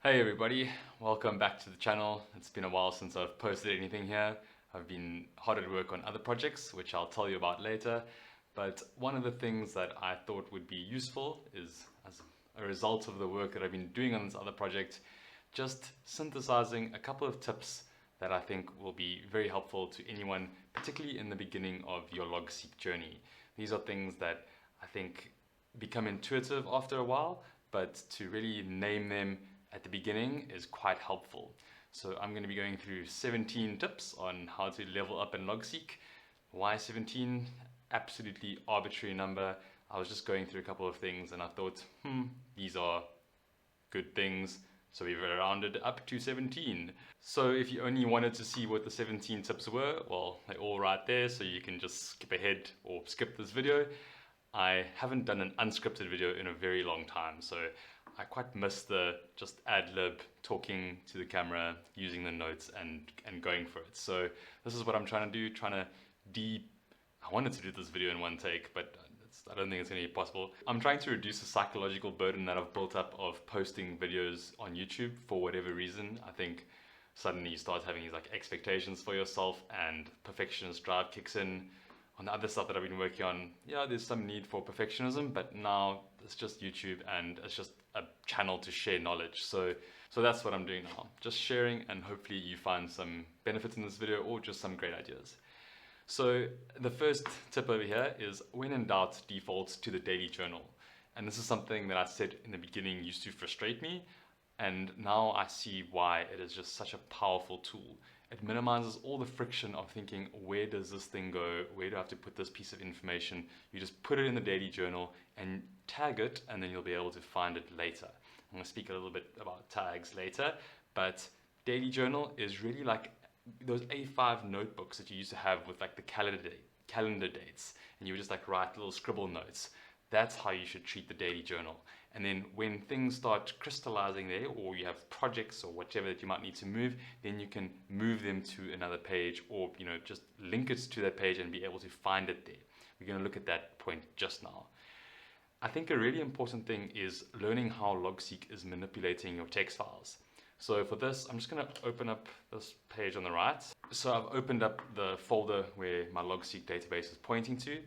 Hey everybody, welcome back to the channel. It's been a while since I've posted anything here. I've been hard at work on other projects, which I'll tell you about later. But one of the things that I thought would be useful is, as a result of the work that I've been doing on this other project, just synthesizing a couple of tips that I think will be very helpful to anyone, particularly in the beginning of your Logseq journey. These are things that I think become intuitive after a while, but to really name them at the beginning is quite helpful. So I'm going to be going through 17 tips on how to level up in Logseq. Why 17? Absolutely arbitrary number. I was just going through a couple of things and I thought, these are good things. So we've rounded up to 17. So if you only wanted to see what the 17 tips were, well, they're all right there, so you can just skip ahead or skip this video. I haven't done an unscripted video in a very long time, so I quite miss the just ad-lib, talking to the camera, using the notes and going for it. So this is what I'm trying to do, I wanted to do this video in one take, but I don't think it's going to be possible. I'm trying to reduce the psychological burden that I've built up of posting videos on YouTube for whatever reason. I think suddenly you start having these like expectations for yourself and perfectionist drive kicks in. On the other stuff that I've been working on, yeah, there's some need for perfectionism, but now it's just YouTube and it's just a channel to share knowledge. So that's what I'm doing now, just sharing, and hopefully you find some benefits in this video or just some great ideas. So the first tip over here is, when in doubt, default to the daily journal. And this is something that I said in the beginning used to frustrate me, and now I see why it is just such a powerful tool. It minimizes all the friction of thinking, where does this thing go? Where do I have to put this piece of information? You just put it in the daily journal and tag it, and then you'll be able to find it later. I'm going to speak a little bit about tags later, but daily journal is really like those A5 notebooks that you used to have with like the calendar dates, and you would just like write little scribble notes. That's how you should treat the daily journal. And then when things start crystallizing there, or you have projects or whatever that you might need to move, then you can move them to another page, or just link it to that page and be able to find it there. We're going to look at that point just now. I think a really important thing is learning how Logseq is manipulating your text files. So for this, I'm just going to open up this page on the right. So I've opened up the folder where my Logseq database is pointing to,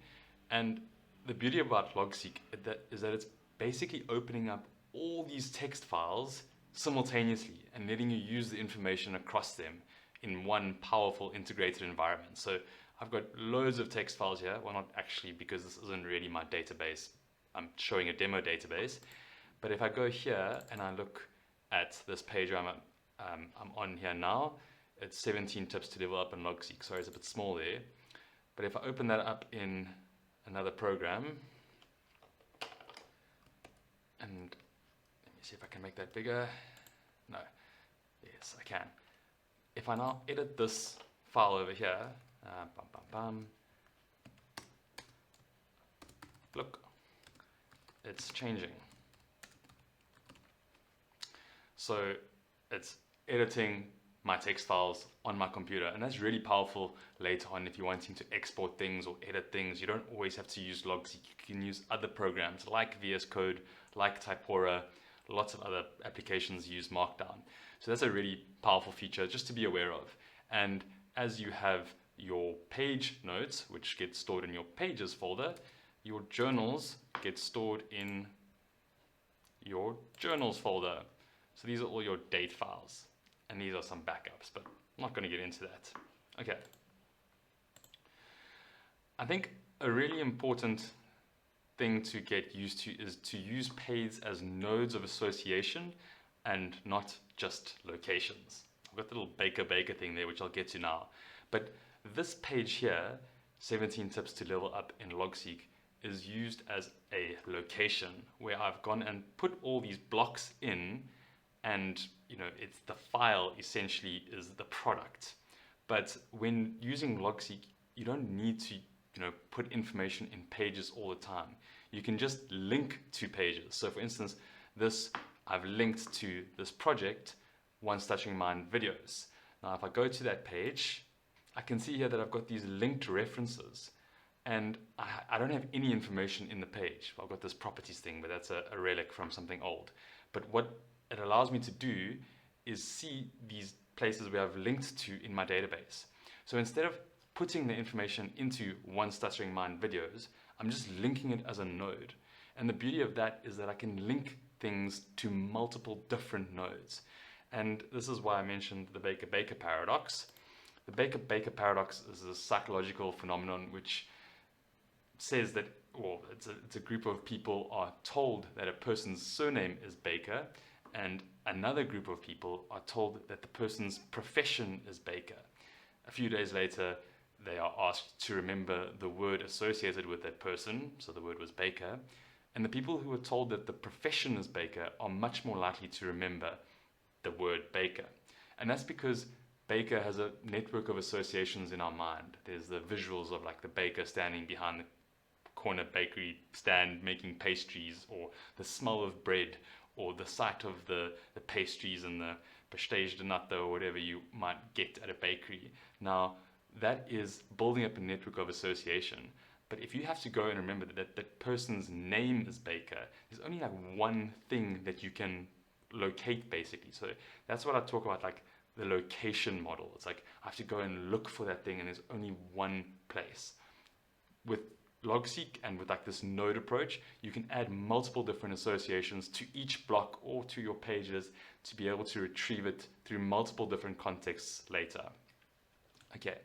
and the beauty about Logseq is that it's basically opening up all these text files simultaneously and letting you use the information across them in one powerful integrated environment. So I've got loads of text files here. Well, not actually, because this isn't really my database. I'm showing a demo database. But if I go here and I look at this page I'm on here now, it's 17 tips to level up in Logseq. Sorry, it's a bit small there. But if I open that up in another program, and let me see if I can make that bigger. No, yes I can. If I now edit this file over here, look, it's changing. So it's editing my text files on my computer, and that's really powerful later on if you're wanting to export things or edit things. You don't always have to use Logseq. You can use other programs like VS Code, like Typora. Lots of other applications use Markdown. So that's a really powerful feature just to be aware of. And as you have your page notes, which get stored in your pages folder, your journals get stored in your journals folder. So these are all your date files, and these are some backups, but I'm not going to get into that. Okay. I think a really important thing to get used to is to use pages as nodes of association and not just locations. I've got the little baker thing there, which I'll get to now. But this page here, 17 tips to level up in Logseq, is used as a location where I've gone and put all these blocks in, and it's the file essentially is the product. But when using Logseq, you don't need to put information in pages all the time. You can just link to pages. So for instance, I've linked to this project, Once Touching Mind videos. Now if I go to that page, I can see here that I've got these linked references, and I don't have any information in the page. I've got this properties thing, but that's a relic from something old. But what it allows me to do is see these places where I've linked to in my database. So instead of putting the information into one Stuttering Mind videos, I'm just linking it as a node. And the beauty of that is that I can link things to multiple different nodes. And this is why I mentioned the Baker-Baker paradox. The Baker-Baker paradox is a psychological phenomenon which says that, well, it's a group of people are told that a person's surname is Baker, and another group of people are told that the person's profession is Baker. A few days later, they are asked to remember the word associated with that person, so the word was Baker, and the people who are told that the profession is Baker are much more likely to remember the word Baker. And that's because Baker has a network of associations in our mind. There's the visuals of like the baker standing behind the corner bakery stand making pastries, or the smell of bread, or the sight of the pastries and the pastéis de nata or whatever you might get at a bakery. Now, that is building up a network of association. But if you have to go and remember that person's name is Baker, there's only like one thing that you can locate, basically. So that's what I talk about, like the location model. It's like I have to go and look for that thing, and there's only one place. With Logseq and with like this node approach, you can add multiple different associations to each block or to your pages to be able to retrieve it through multiple different contexts later. Okay,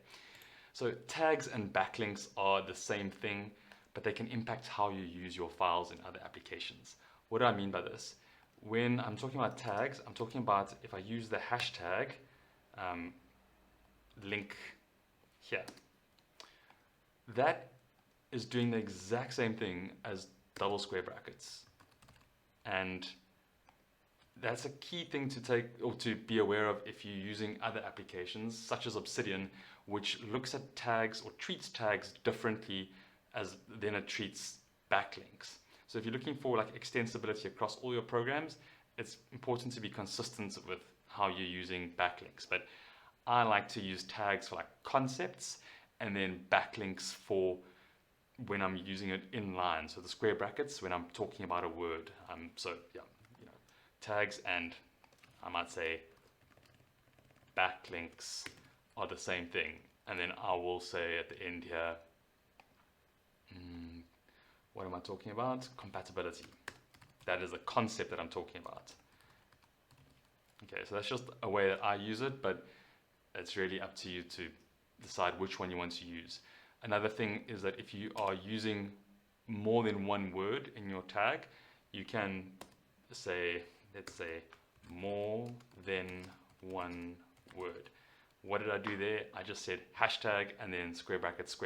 so tags and backlinks are the same thing, but they can impact how you use your files in other applications. What do I mean by this? When I'm talking about tags, I'm talking about if I use the hashtag link here, that is doing the exact same thing as double square brackets. And that's a key thing to take or to be aware of if you're using other applications such as Obsidian, which looks at tags or treats tags differently than it treats backlinks. So if you're looking for like extensibility across all your programs, it's important to be consistent with how you're using backlinks. But I like to use tags for like concepts, and then backlinks for when I'm using it in line. So the square brackets when I'm talking about a word. So yeah, tags and I might say backlinks are the same thing. And then I will say at the end here, what am I talking about? Compatibility. That is the concept that I'm talking about. Okay, so that's just a way that I use it, but it's really up to you to decide which one you want to use. Another thing is that if you are using more than one word in your tag, you can say, let's say, more than one word. What did I do there? I just said hashtag and then square brackets,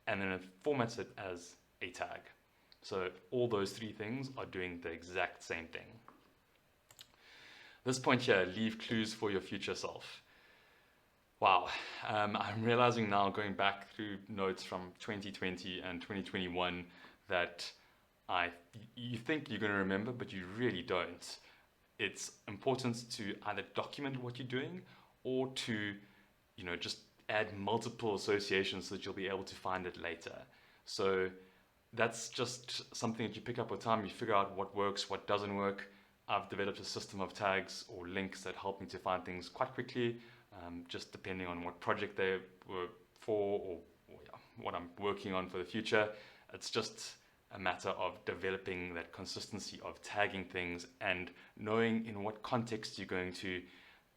and then it formats it as a tag. So all those three things are doing the exact same thing. This point here, leave clues for your future self. Wow, I'm realizing now, going back through notes from 2020 and 2021, that you think you're going to remember, but you really don't. It's important to either document what you're doing or to, just add multiple associations so that you'll be able to find it later. So that's just something that you pick up with time. You figure out what works, what doesn't work. I've developed a system of tags or links that help me to find things quite quickly, just depending on what project they were for or what I'm working on for the future. It's just a matter of developing that consistency of tagging things and knowing in what context you're going to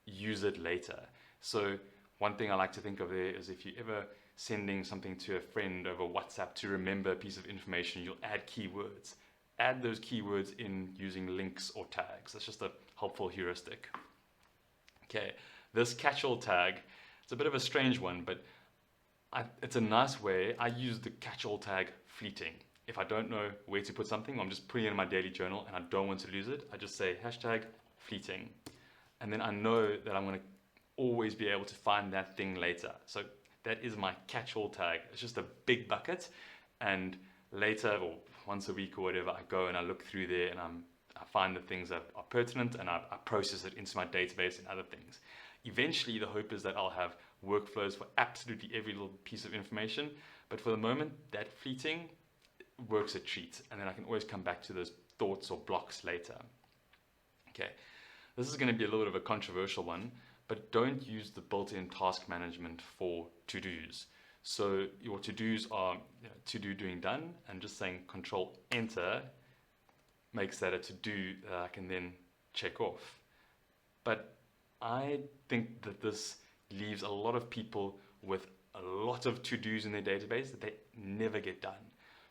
use it later. So one thing I like to think of there is if you're ever sending something to a friend over WhatsApp to remember a piece of information, you'll add keywords. Add those keywords in using links or tags. That's just a helpful heuristic. Okay, this catch-all tag, it's a bit of a strange one, but it's a nice way. I use the catch-all tag fleeting. If I don't know where to put something, I'm just putting it in my daily journal and I don't want to lose it, I just say hashtag fleeting. And then I know that I'm going to always be able to find that thing later. So that is my catch-all tag. It's just a big bucket, and later, or once a week or whatever, I go and I look through there and I find the things that are pertinent, and I process it into my database and other things. Eventually, the hope is that I'll have workflows for absolutely every little piece of information, but for the moment, that fleeting works a treat, and then I can always come back to those thoughts or blocks later. Okay, this is going to be a little bit of a controversial one, but don't use the built-in task management for to-dos. So your to-dos are to-do doing done, and just saying Control Enter makes that a to-do that I can then check off. But I think that this leaves a lot of people with a lot of to-dos in their database that they never get done.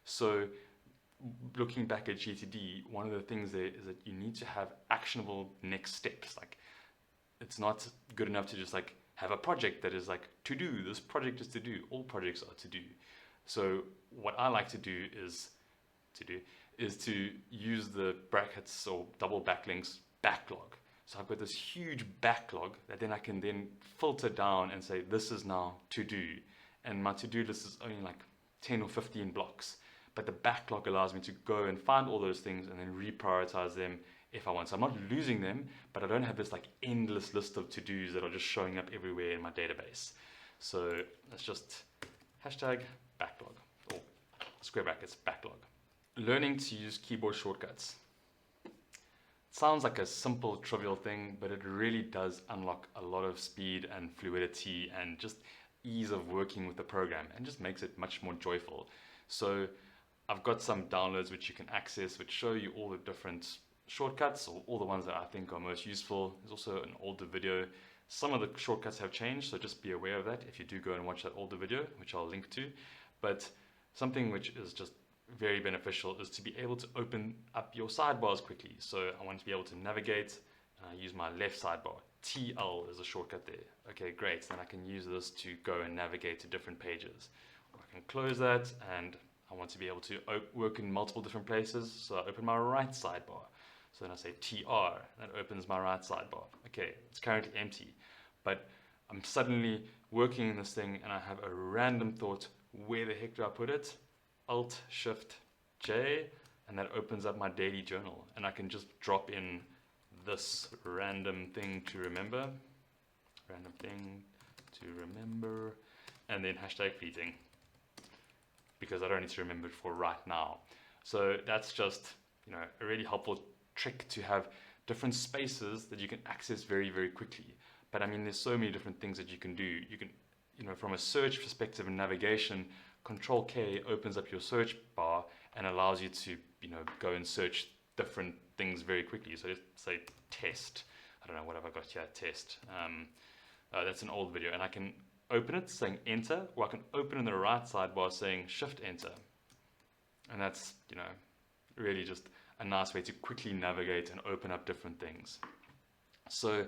So looking back at GTD, one of the things there is that you need to have actionable next steps. Like, it's not good enough to just like have a project that is like to do. This project is to do. All projects are to do. So what I like to do is to use the brackets or double backlinks backlog. So I've got this huge backlog that then I can then filter down and say this is now to do, and my to-do list is only like 10 or 15 blocks. But the backlog allows me to go and find all those things and then reprioritize them if I want. So I'm not losing them, but I don't have this like endless list of to-dos that are just showing up everywhere in my database. So let's just hashtag backlog, or square brackets backlog. Learning to use keyboard shortcuts. Sounds like a simple, trivial thing, but it really does unlock a lot of speed and fluidity and just ease of working with the program, and just makes it much more joyful. So I've got some downloads which you can access, which show you all the different shortcuts, or all the ones that I think are most useful. There's also an older video. Some of the shortcuts have changed, so just be aware of that if you do go and watch that older video, which I'll link to. But something which is just very beneficial is to be able to open up your sidebars quickly. So I want to be able to navigate, and I use my left sidebar. TL is a shortcut there. Okay, great. Then I can use this to go and navigate to different pages. Or I can close that, and I want to be able to work in multiple different places. So I open my right sidebar. So then I say TR, that opens my right sidebar. Okay, it's currently empty, but I'm suddenly working in this thing and I have a random thought, where the heck do I put it? Alt Shift J, and that opens up my daily journal, and I can just drop in this random thing to remember, and then hashtag fleeting, because I don't need to remember it for right now. So that's just a really helpful trick, to have different spaces that you can access very, very quickly. But I mean, there's so many different things that you can do. You can, from a search perspective and navigation, Control K opens up your search bar and allows you to, go and search different things very quickly. So let's say test. I don't know, what have I got here? Test. That's an old video, and I can open it saying enter, or I can open in the right sidebar saying shift enter. And that's, really just a nice way to quickly navigate and open up different things. So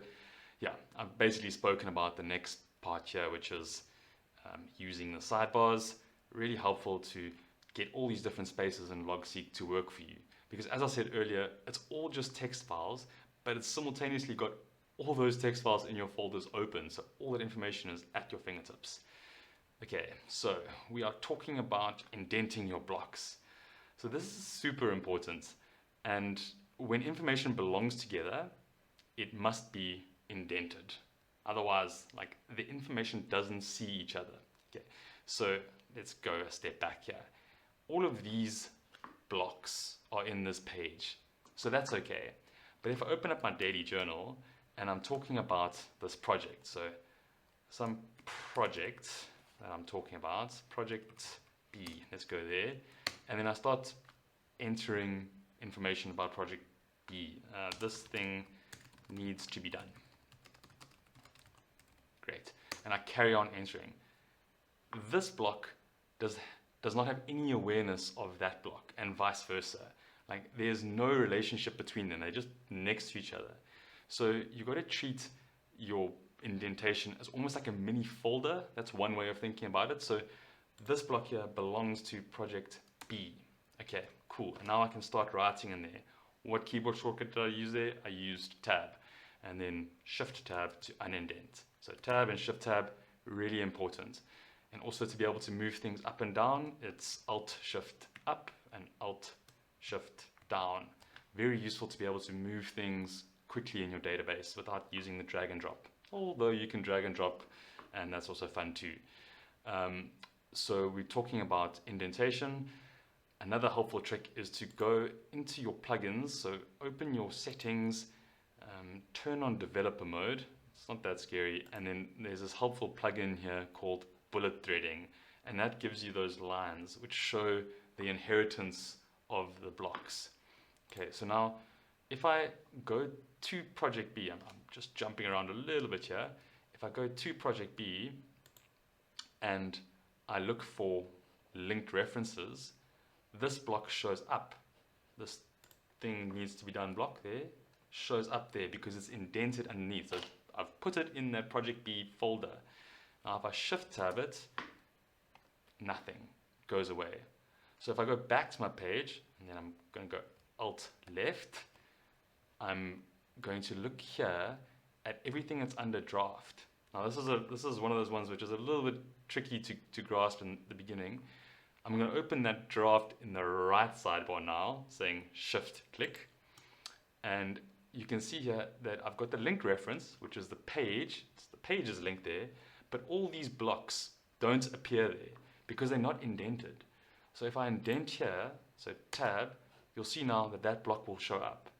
yeah, I've basically spoken about the next part here, which is using the sidebars. Really helpful to get all these different spaces in Logseq to work for you. Because as I said earlier, it's all just text files, but it's simultaneously got all those text files in your folders open, so all that information is at your fingertips. Okay, so we are talking about indenting your blocks. So this is super important, and when information belongs together, it must be indented. Otherwise, like, the information doesn't see each other. Okay, so let's go a step back here. All of these blocks are in this page, so that's okay. But if I open up my daily journal and I'm talking about this project, so some project that I'm talking about, project B, let's go there, and then I start entering information about project B. This thing needs to be done. Great, and I carry on entering. This block does not have any awareness of that block, and vice versa. Like, there's no relationship between them. They're just next to each other. So you've got to treat your indentation as almost like a mini folder. That's one way of thinking about it. So this block here belongs to project B. Okay, cool. And now I can start writing in there. What keyboard shortcut did I use there? I used tab, and then shift tab to unindent. So tab and shift tab, really important. And also to be able to move things up and down, it's alt shift up and alt shift down. Very useful to be able to move things quickly in your database without using the drag and drop. Although you can drag and drop, and that's also fun too. So we're talking about indentation. Another helpful trick is to go into your plugins. So open your settings, turn on developer mode. It's not that scary. And then there's this helpful plugin here called bullet threading, and that gives you those lines which show the inheritance of the blocks. Okay, so now if I go to project B, I'm just jumping around a little bit here. If I go to project B and I look for linked references, this block shows up. This thing needs to be done block there shows up there because it's indented underneath. So I've put it in that project B folder. Now if I shift tab it, nothing goes away. So if I go back to my page, and then I'm going to go Alt left, I'm going to look here at everything that's under draft. Now this is one of those ones which is a little bit tricky to grasp in the beginning. I'm going to open that draft in the right sidebar now, saying shift click, and you can see here that I've got the link reference, which is the page. The page is linked there, but all these blocks don't appear there because they're not indented. So if I indent here, so tab, you'll see now that that block will show up.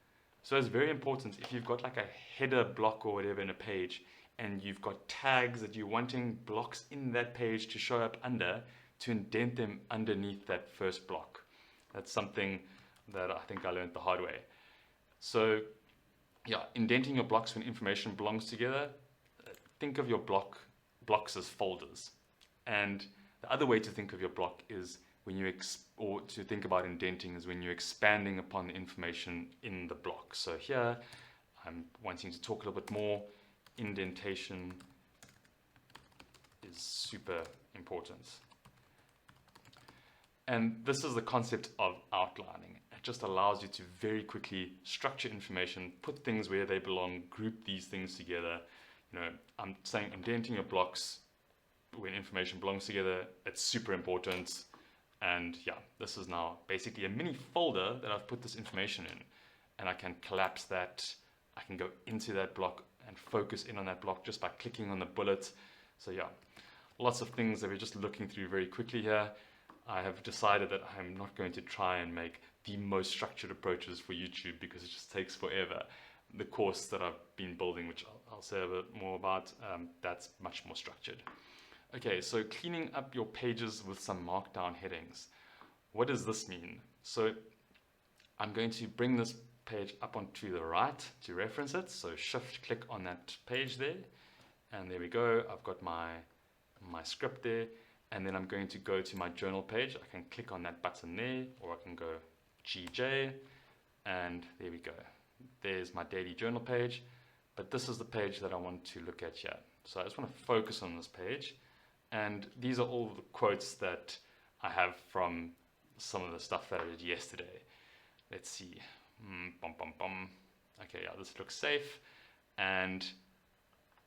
So it's very important if you've got like a header block or whatever in a page, and you've got tags that you're wanting blocks in that page to show up under, to indent them underneath that first block. That's something that I think I learned the hard way. So yeah, indenting your blocks when information belongs together, think of your blocks as folders. And the other way to think of your block is when you or to think about indenting is when you're expanding upon the information in the block. So here I'm wanting to talk a little bit more. Indentation is super important. And this is the concept of outlining. It just allows you to very quickly structure information, put things where they belong, group these things together. You know, I'm saying indenting your blocks when information belongs together, it's super important. And yeah, this is now basically a mini folder that I've put this information in, and I can collapse that. I can go into that block and focus in on that block just by clicking on the bullet. So yeah, lots of things that we're just looking through very quickly here. I have decided that I'm not going to try and make the most structured approaches for YouTube because it just takes forever. The course that I've been building, which I'll say a bit more about, that's much more structured. Okay, so cleaning up your pages with some Markdown headings. What does this mean? So I'm going to bring this page up onto the right to reference it. So shift click on that page there, and there we go. I've got my script there. And then I'm going to go to my journal page. I can click on that button there, or I can go GJ, and there we go. There's my daily journal page, but this is the page that I want to look at here. So I just want to focus on this page, and these are all the quotes that I have from some of the stuff that I did yesterday. Let's see. Okay, yeah, this looks safe, and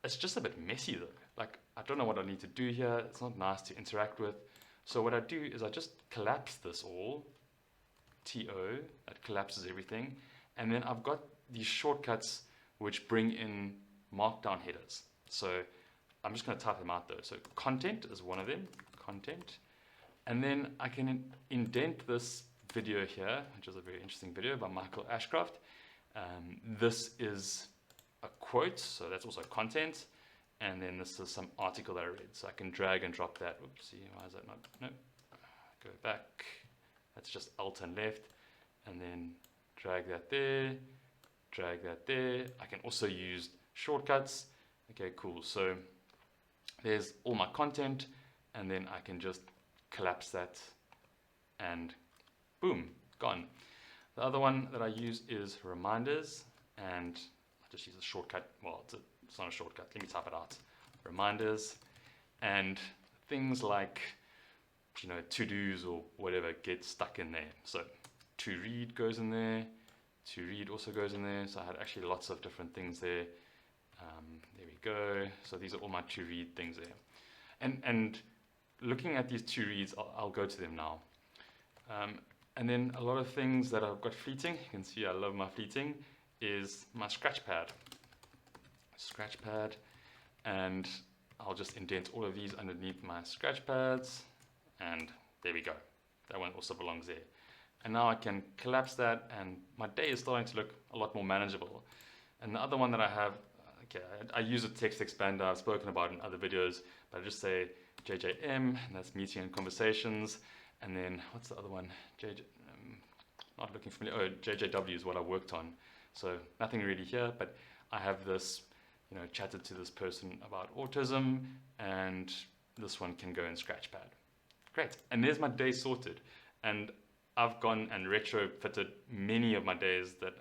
it's just a bit messy though. Like, I don't know what I need to do here. It's not nice to interact with. So what I do is I just collapse this all, TO, that collapses everything. And then I've got these shortcuts which bring in Markdown headers. So I'm just going to type them out though. So content is one of them, content. And then I can indent this video here, which is a very interesting video by Michael Ashcroft. This is a quote, so that's also content. And then this is some article that I read. So I can drag and drop that. Oopsie, why is that not? Nope. Go back. That's just Alt and left. And then drag that there. Drag that there. I can also use shortcuts. Okay, cool. So there's all my content. And then I can just collapse that. And boom, gone. The other one that I use is reminders. And I just use a shortcut. Well, it's not a shortcut. Let me type it out. Reminders and things like, you know, to-dos or whatever get stuck in there. So to read goes in there. To read also goes in there. So I had actually lots of different things there. There we go. So these are all my to read things there. And looking at these to reads, I'll go to them now. And then a lot of things that I've got fleeting. You can see I love my fleeting. Is my scratch pad. And I'll just indent all of these underneath my scratch pads, and there we go. That one also belongs there. And now I can collapse that, and my day is starting to look a lot more manageable. And the other one that I have, okay, I use a text expander I've spoken about in other videos, but I just say JJM, and that's meeting and conversations. And then what's the other one? Not looking familiar. Oh, JJW is what I worked on. So nothing really here, but I have this, chatted to this person about autism, and this one can go in Scratchpad. Great. And there's my day sorted. And I've gone and retrofitted many of my days that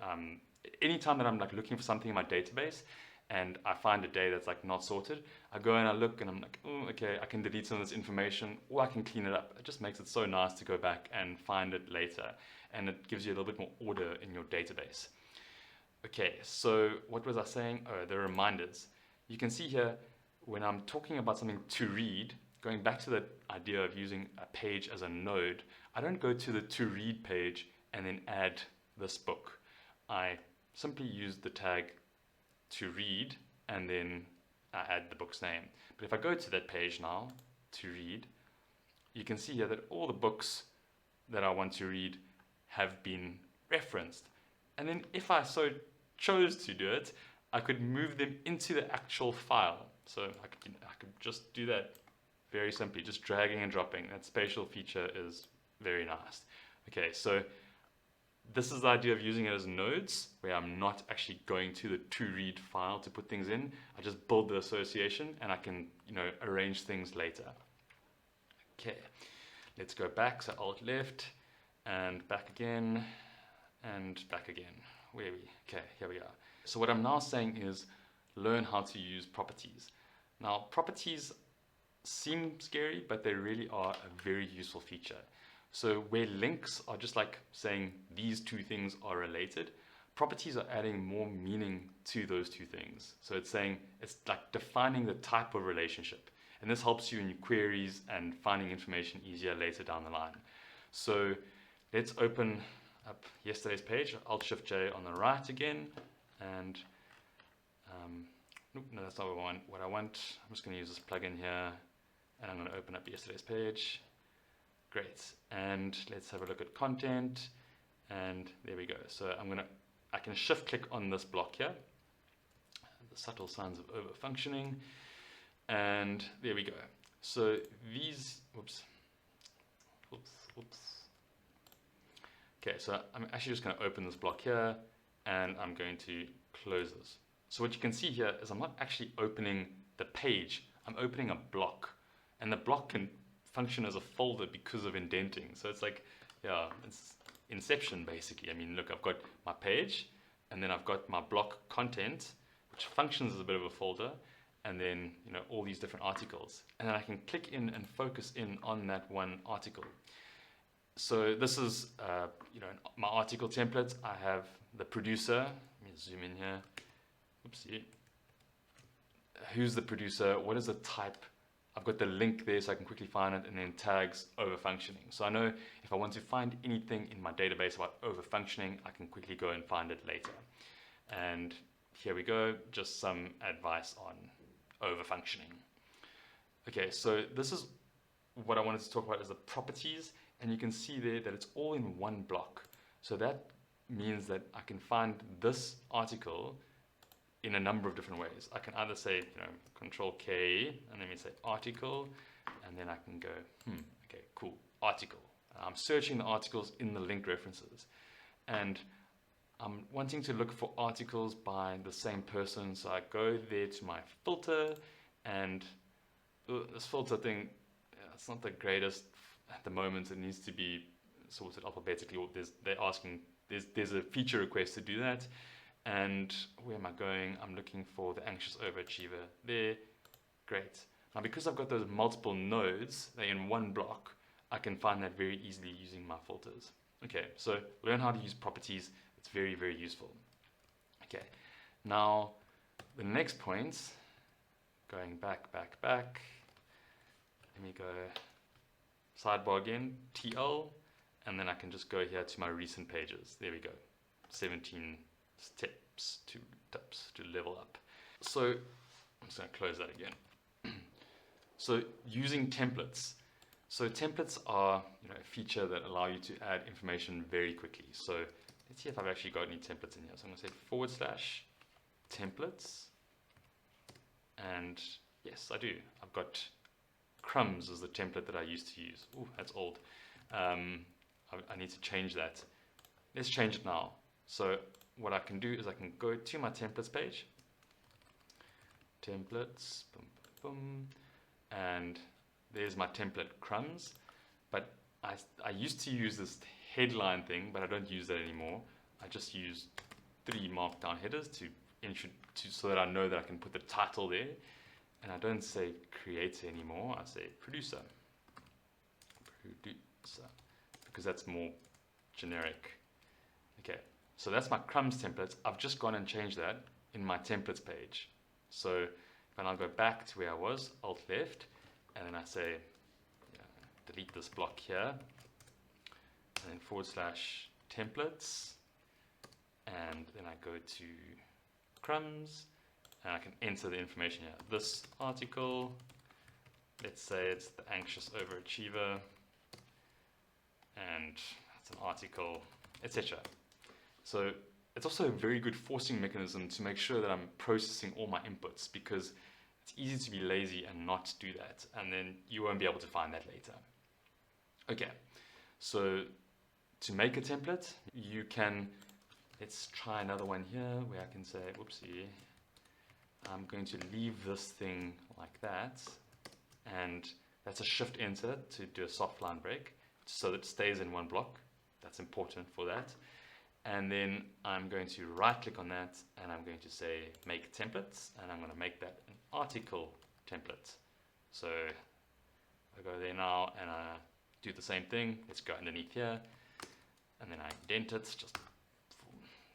anytime that I'm like looking for something in my database and I find a day that's like not sorted, I go and I look and I'm like, oh, okay, I can delete some of this information or I can clean it up. It just makes it so nice to go back and find it later, and it gives you a little bit more order in your database. Okay, so what was I saying? Oh, the reminders. You can see here when I'm talking about something to read, going back to the idea of using a page as a node, I don't go to the to read page and then add this book. I simply use the tag to read and then I add the book's name. But if I go to that page now, to read, you can see here that all the books that I want to read have been referenced. And then if I so chose to do it, I could move them into the actual file. So I could just do that very simply, just dragging and dropping. That spatial feature is very nice. Okay, so this is the idea of using it as nodes, where I'm not actually going to the to-read file to put things in. I just build the association and I can, arrange things later. Okay, let's go back. So Alt left and back again and back again. Okay, here we are. So what I'm now saying is learn how to use properties. Now, properties seem scary, but they really are a very useful feature. So where links are just like saying these two things are related, properties are adding more meaning to those two things. So it's like defining the type of relationship. And this helps you in your queries and finding information easier later down the line. So let's open up yesterday's page, Alt-Shift-J on the right again. And nope, no, that's not what I want. I'm just going to use this plugin here. And I'm going to open up yesterday's page. Great. And let's have a look at content. And there we go. So I can shift click on this block here. The subtle signs of over-functioning. And there we go. So these, oops. Okay, so I'm actually just going to open this block here and I'm going to close this. So what you can see here is I'm not actually opening the page, I'm opening a block. And the block can function as a folder because of indenting. So it's like, yeah, it's Inception basically. I mean, look, I've got my page and then I've got my block content, which functions as a bit of a folder, and then, all these different articles. And then I can click in and focus in on that one article. So this is, my article template. I have the producer. Let me zoom in here. Oopsie. Who's the producer? What is the type? I've got the link there so I can quickly find it, and then tags over-functioning. So I know if I want to find anything in my database about over-functioning, I can quickly go and find it later. And here we go, just some advice on over-functioning. Okay, so this is what I wanted to talk about is the properties, and you can see there that it's all in one block. So that means that I can find this article in a number of different ways. I can either say, Control K, and then we say article, and then I can go, okay, cool, article. I'm searching the articles in the linked references. And I'm wanting to look for articles by the same person, so I go there to my filter, and this filter thing, it's not the greatest at the moment. It needs to be sorted alphabetically, or there's a feature request to do that. And where am I going? I'm looking for the anxious overachiever there. Great. Now, because I've got those multiple nodes, they're in one block, I can find that very easily using my filters. Okay, so learn how to use properties. It's very, very useful. Okay, now the next point, going back. Let me go sidebar again, TL, and then I can just go here to my recent pages. There we go, 17 tips to level up. So I'm just going to close that again. So using templates. So templates are a feature that allow you to add information very quickly. So let's see if I've actually got any templates in here. So I'm going to say templates, and yes, I do. I've got crumbs as the template that I used to use. Oh, that's old. I need to change that. Let's change it now. So what I can do is I can go to my templates page, templates, boom, boom, boom, and there's my template crumbs. But I used to use this headline thing, but I don't use that anymore. I just use 3 markdown headers so that I know that I can put the title there. And I don't say creator anymore, I say producer, because that's more generic. Okay, so that's my crumbs templates. I've just gone and changed that in my templates page. So if I now go back to where I was, Alt left, and then I say, delete this block here, and then / templates, and then I go to crumbs, and I can enter the information here. This article, let's say it's the anxious overachiever, and it's an article, etc. So it's also a very good forcing mechanism to make sure that I'm processing all my inputs, because it's easy to be lazy and not do that, and then you won't be able to find that later. Okay, so to make a template, you can, let's try another one here where I can say, whoopsie, I'm going to leave this thing like that, and that's a shift enter to do a soft line break so that it stays in one block. That's important for that. And then I'm going to right click on that, and I'm going to say make templates, and I'm going to make that an article template. So I go there now and I do the same thing. Let's go underneath here, and then I indent it.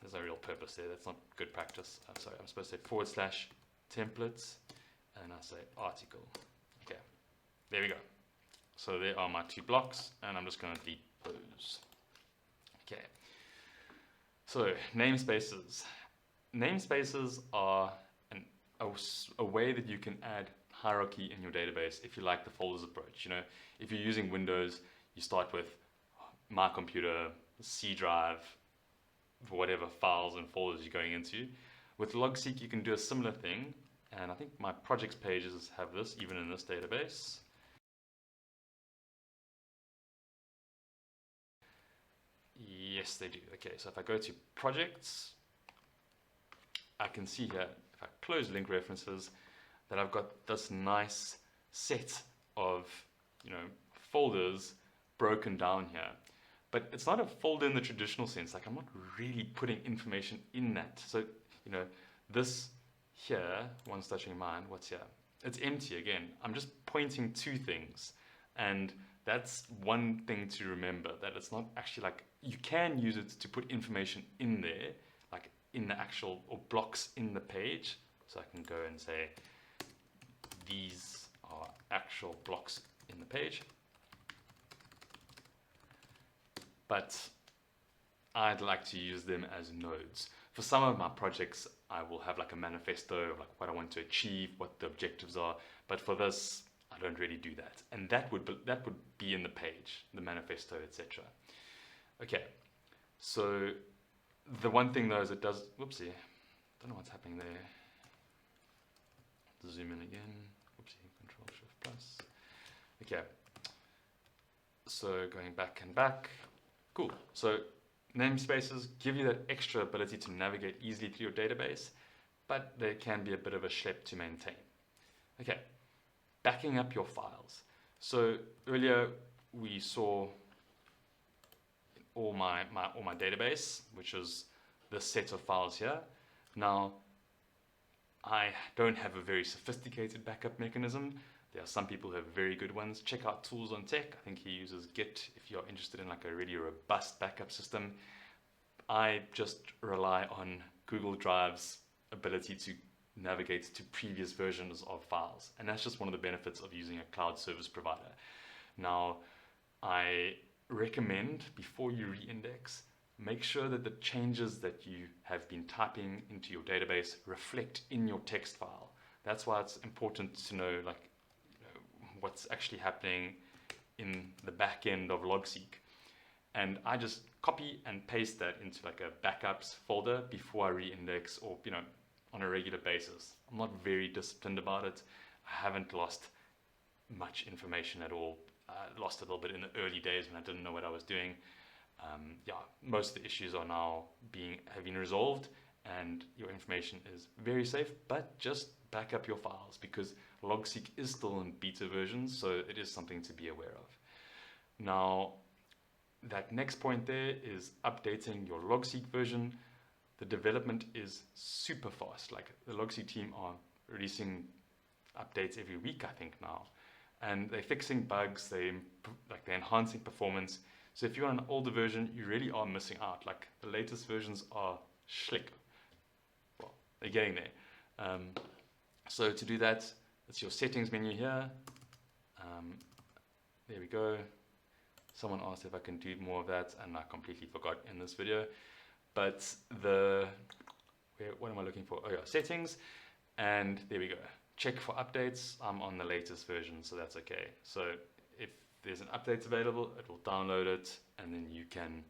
There's no real purpose there. That's not good practice. Sorry, I'm supposed to say / templates, and I say article. Okay, there we go. So there are my 2 blocks, and I'm just going to delete those. Okay. So namespaces. Namespaces are a way that you can add hierarchy in your database if you like the folders approach. If you're using Windows, you start with my computer, C drive, for whatever files and folders you're going into. With Logseq, you can do a similar thing, and I think my projects pages have this, even in this database. Yes, they do. Okay, so if I go to projects, I can see here, if I close link references, that I've got this nice set of folders broken down here. But it's not a folder in the traditional sense. Like, I'm not really putting information in that. So, this here, one's touching mine, what's here? It's empty again. I'm just pointing to things. And that's one thing to remember, that it's not actually like, you can use it to put information in there, like in the actual, or blocks in the page. So I can go and say, these are actual blocks in the page. But I'd like to use them as nodes. For some of my projects, I will have like a manifesto of like what I want to achieve, what the objectives are. But for this, I don't really do that. And that would be in the page, the manifesto, etc. Okay, so the one thing though is it does, whoopsie, don't know what's happening there. Zoom in again, whoopsie, Control Shift Plus. Okay, so going back and back. Cool. So namespaces give you that extra ability to navigate easily through your database, but they can be a bit of a schlep to maintain. Okay, backing up your files. So earlier we saw all my database, which is this set of files here. Now, I don't have a very sophisticated backup mechanism. There are some people who have very good ones. Check out Tools on Tech. I think he uses Git if you're interested in like a really robust backup system. I just rely on Google Drive's ability to navigate to previous versions of files. And that's just one of the benefits of using a cloud service provider. Now, I recommend before you reindex, make sure that the changes that you have been typing into your database reflect in your text file. That's why it's important to know what's actually happening in the back end of Logseq. And I just copy and paste that into like a backups folder before I reindex, or on a regular basis. I'm not very disciplined about it. I haven't lost much information at all. I lost a little bit in the early days when I didn't know what I was doing. Yeah, most of the issues are now have been resolved, and your information is very safe, but just back up your files because Logseq is still in beta version, so it is something to be aware of. Now, that next point there is updating your Logseq version. The development is super fast. Like the Logseq team are releasing updates every week, I think now, and they're fixing bugs. They're enhancing performance. So if you're on an older version, you really are missing out. Like the latest versions are schlick. Well, they're getting there. So to do that, it's your settings menu here. There we go. Someone asked if I can do more of that, and I completely forgot in this video. But what am I looking for? Oh yeah, settings, and there we go. Check for updates. I'm on the latest version, so that's okay. So if there's an update available, it will download it, and then you can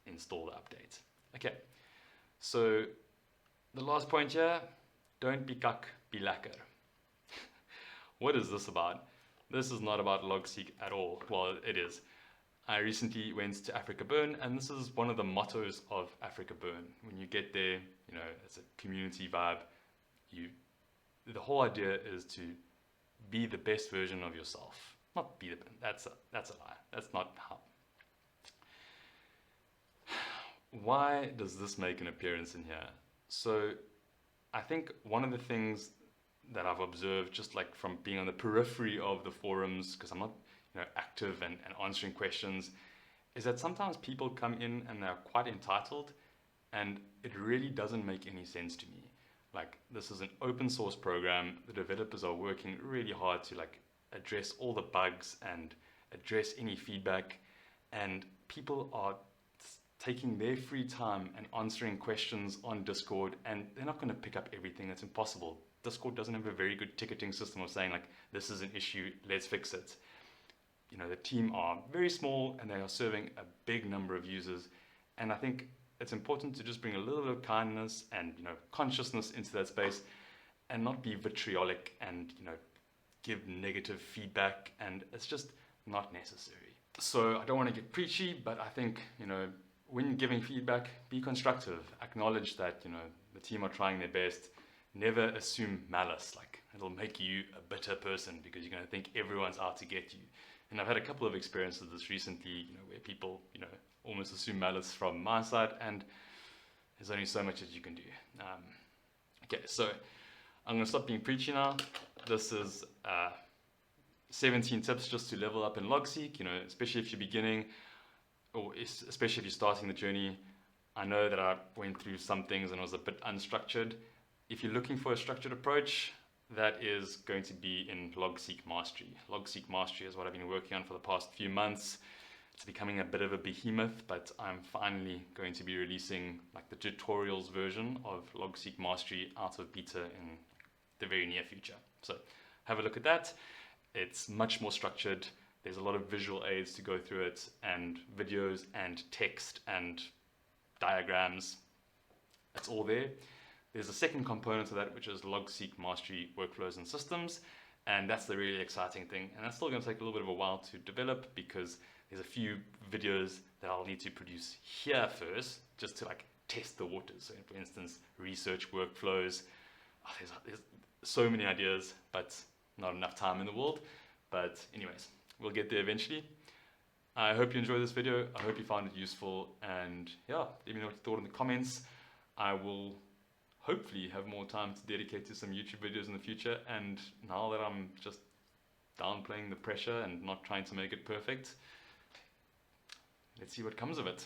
install the update. Okay, so the last point here, don't be kak, be lekker. What is this about? This is not about Logseq at all. Well, it is. I recently went to Africa Burn, and this is one of the mottos of Africa Burn. When you get there, you know, it's a community vibe. The whole idea is to be the best version of yourself. Not be the best. That's a lie. That's not how. Why does this make an appearance in here? So I think one of the things that I've observed, just like from being on the periphery of the forums, because I'm not active and answering questions, is that sometimes people come in and they're quite entitled, and it really doesn't make any sense to me. Like, this is an open source program. The developers are working really hard to address all the bugs and address any feedback, and people are taking their free time and answering questions on Discord, and they're not going to pick up everything. It's impossible. Discord doesn't have a very good ticketing system of saying this is an issue, let's fix it. The team are very small and they are serving a big number of users, and I think it's important to just bring a little bit of kindness and consciousness into that space, and not be vitriolic and give negative feedback, and it's just not necessary. So I don't want to get preachy, but I think when giving feedback, be constructive. Acknowledge that the team are trying their best. Never assume malice. It'll make you a bitter person because you're going to think everyone's out to get you. And I've had a couple of experiences with this recently, where people, almost assume malice from my side, and there's only so much that you can do. Okay, so I'm going to stop being preachy now. This is 17 tips just to level up in Logseq, especially if you're beginning, or especially if you're starting the journey. I know that I went through some things and was a bit unstructured. If you're looking for a structured approach, that is going to be in Logseq Mastery. Logseq Mastery is what I've been working on for the past few months. It's becoming a bit of a behemoth, but I'm finally going to be releasing the tutorials version of Logseq Mastery out of beta in the very near future. So have a look at that. It's much more structured. There's a lot of visual aids to go through it, and videos and text and diagrams. It's all there. There's a second component to that, which is Logseq Mastery Workflows and Systems, and that's the really exciting thing. And that's still going to take a little bit of a while to develop because there's a few videos that I'll need to produce here first, just to test the waters. So for instance, research workflows. There's so many ideas, but not enough time in the world. But anyways, we'll get there eventually. I hope you enjoyed this video. I hope you found it useful, and yeah, let me know what you thought in the comments. I will hopefully have more time to dedicate to some YouTube videos in the future, and now that I'm just downplaying the pressure and not trying to make it perfect, let's see what comes of it.